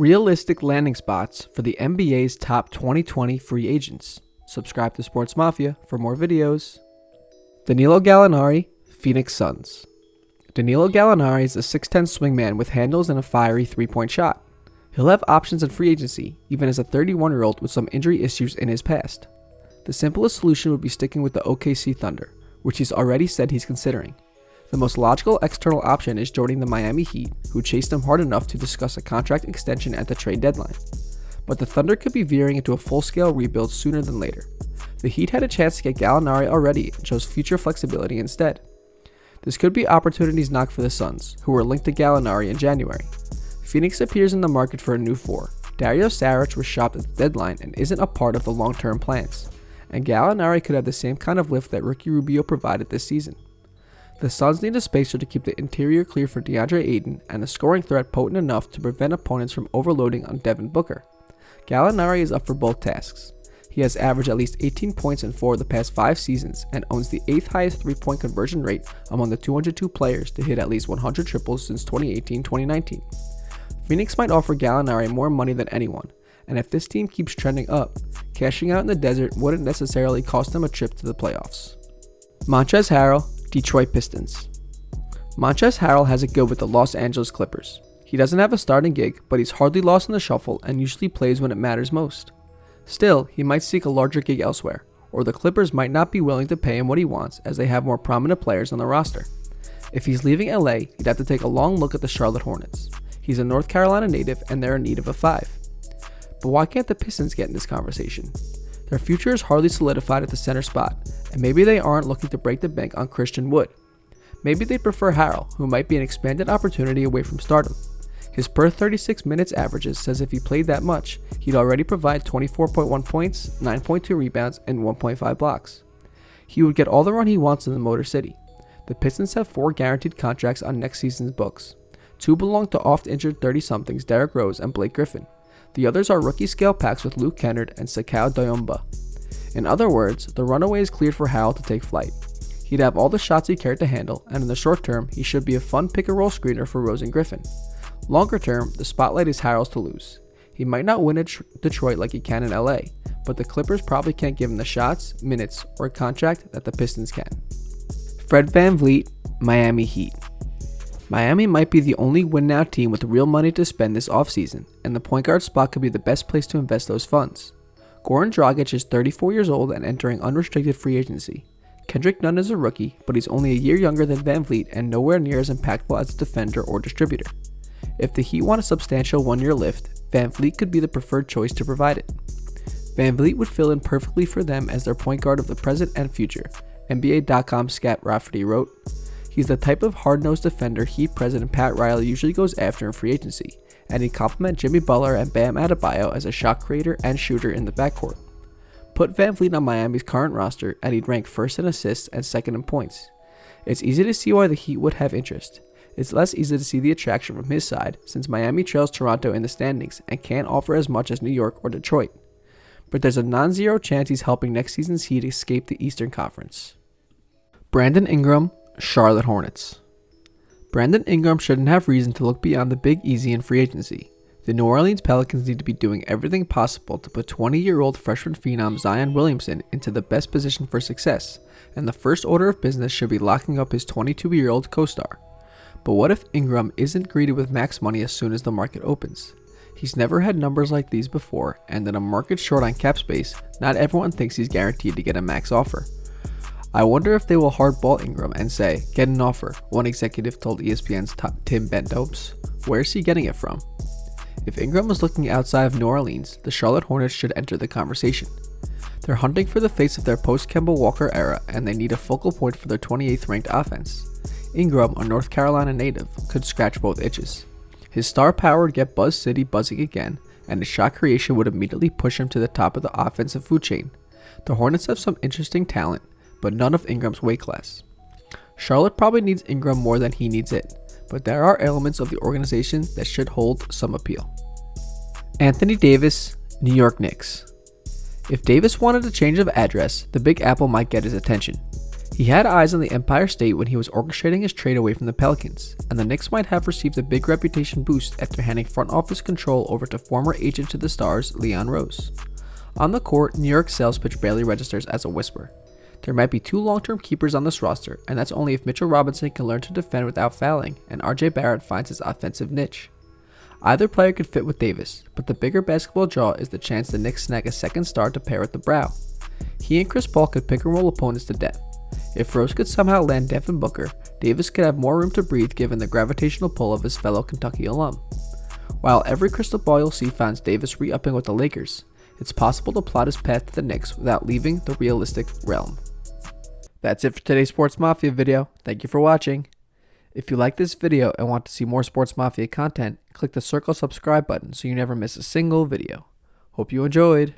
Realistic landing spots for the NBA's top 2020 free agents. Subscribe to Sportsmafia for more videos. Danilo Gallinari, Phoenix Suns. Danilo Gallinari is a 6'10 swingman with handles and a fiery three-point shot. He'll have options in free agency, even as a 31-year-old with some injury issues in his past. The simplest solution would be sticking with the OKC Thunder, which he's already said he's considering. The most logical external option is joining the Miami Heat, who chased him hard enough to discuss a contract extension at the trade deadline. But the Thunder could be veering into a full-scale rebuild sooner than later. The Heat had a chance to get Gallinari already and chose future flexibility instead. This could be opportunities knocked for the Suns, who were linked to Gallinari in January. Phoenix appears in the market for a new four. Dario Saric was shopped at the deadline and isn't a part of the long-term plans. And Gallinari could have the same kind of lift that Ricky Rubio provided this season. The Suns need a spacer to keep the interior clear for DeAndre Ayton and a scoring threat potent enough to prevent opponents from overloading on Devin Booker. Gallinari is up for both tasks. He has averaged at least 18 points in 4 of the past 5 seasons and owns the 8th highest three-point conversion rate among the 202 players to hit at least 100 triples since 2018-2019. Phoenix might offer Gallinari more money than anyone, and if this team keeps trending up, cashing out in the desert wouldn't necessarily cost them a trip to the playoffs. Montrezl Harrell, Detroit Pistons. Montrezl Harrell has it good with the Los Angeles Clippers. He doesn't have a starting gig, but he's hardly lost in the shuffle and usually plays when it matters most. Still, he might seek a larger gig elsewhere, or the Clippers might not be willing to pay him what he wants as they have more prominent players on the roster. If he's leaving LA, he'd have to take a long look at the Charlotte Hornets. He's a North Carolina native and they're in need of a 5. But why can't the Pistons get in this conversation? Their future is hardly solidified at the center spot, and maybe they aren't looking to break the bank on Christian Wood. Maybe they prefer Harrell, who might be an expanded opportunity away from stardom. His per 36 minutes averages says if he played that much, he'd already provide 24.1 points, 9.2 rebounds, and 1.5 blocks. He would get all the run he wants in the Motor City. The Pistons have 4 guaranteed contracts on next season's books. 2 belong to oft-injured 30-somethings Derrick Rose and Blake Griffin. The others are rookie-scale packs with Luke Kennard and Sekau Doyomba. In other words, the runaway is cleared for Harrell to take flight. He'd have all the shots he cared to handle, and in the short term, he should be a fun pick-and-roll screener for Rose and Griffin. Longer term, the spotlight is Harrell's to lose. He might not win at Detroit like he can in LA, but the Clippers probably can't give him the shots, minutes, or contract that the Pistons can. Fred VanVleet, Miami Heat. Miami might be the only win-now team with real money to spend this offseason, and the point guard spot could be the best place to invest those funds. Goran Dragic is 34 years old and entering unrestricted free agency. Kendrick Nunn is a rookie, but he's only a year younger than VanVleet and nowhere near as impactful as a defender or distributor. If the Heat want a substantial one-year lift, VanVleet could be the preferred choice to provide it. VanVleet would fill in perfectly for them as their point guard of the present and future, NBA.com Scat Rafferty wrote. He's the type of hard-nosed defender Heat president Pat Riley usually goes after in free agency, and he'd complement Jimmy Butler and Bam Adebayo as a shot creator and shooter in the backcourt. Put VanVleet on Miami's current roster and he'd rank first in assists and second in points. It's easy to see why the Heat would have interest. It's less easy to see the attraction from his side since Miami trails Toronto in the standings and can't offer as much as New York or Detroit. But there's a non-zero chance he's helping next season's Heat escape the Eastern Conference. Brandon Ingram, Charlotte Hornets. Brandon Ingram shouldn't have reason to look beyond the Big Easy in free agency. The New Orleans Pelicans need to be doing everything possible to put 20-year-old freshman phenom Zion Williamson into the best position for success, and the first order of business should be locking up his 22-year-old co-star. But what if Ingram isn't greeted with max money as soon as the market opens? He's never had numbers like these before, and in a market short on cap space, not everyone thinks he's guaranteed to get a max offer. I wonder if they will hardball Ingram and say, "Get an offer," one executive told ESPN's Tim Bendobes. Where's he getting it from? If Ingram was looking outside of New Orleans, the Charlotte Hornets should enter the conversation. They're hunting for the face of their post-Kemba Walker era, and they need a focal point for their 28th ranked offense. Ingram, a North Carolina native, could scratch both itches. His star power would get Buzz City buzzing again, and his shot creation would immediately push him to the top of the offensive food chain. The Hornets have some interesting talent, but none of Ingram's weight class. Charlotte probably needs Ingram more than he needs it, but there are elements of the organization that should hold some appeal. Anthony Davis, New York Knicks. If Davis wanted a change of address, the Big Apple might get his attention. He had eyes on the Empire State when he was orchestrating his trade away from the Pelicans, and the Knicks might have received a big reputation boost after handing front office control over to former agent to the Stars, Leon Rose. On the court, New York's sales pitch barely registers as a whisper. There might be 2 long-term keepers on this roster, and that's only if Mitchell Robinson can learn to defend without fouling, and RJ Barrett finds his offensive niche. Either player could fit with Davis, but the bigger basketball draw is the chance the Knicks snag a second star to pair with the Brow. He and Chris Paul could pick and roll opponents to death. If Rose could somehow land Devin Booker, Davis could have more room to breathe given the gravitational pull of his fellow Kentucky alum. While every crystal ball you'll see finds Davis re-upping with the Lakers, it's possible to plot his path to the Knicks without leaving the realistic realm. That's it for today's Sports Mafia video. Thank you for watching. If you like this video and want to see more Sports Mafia content, click the circle subscribe button so you never miss a single video. Hope you enjoyed.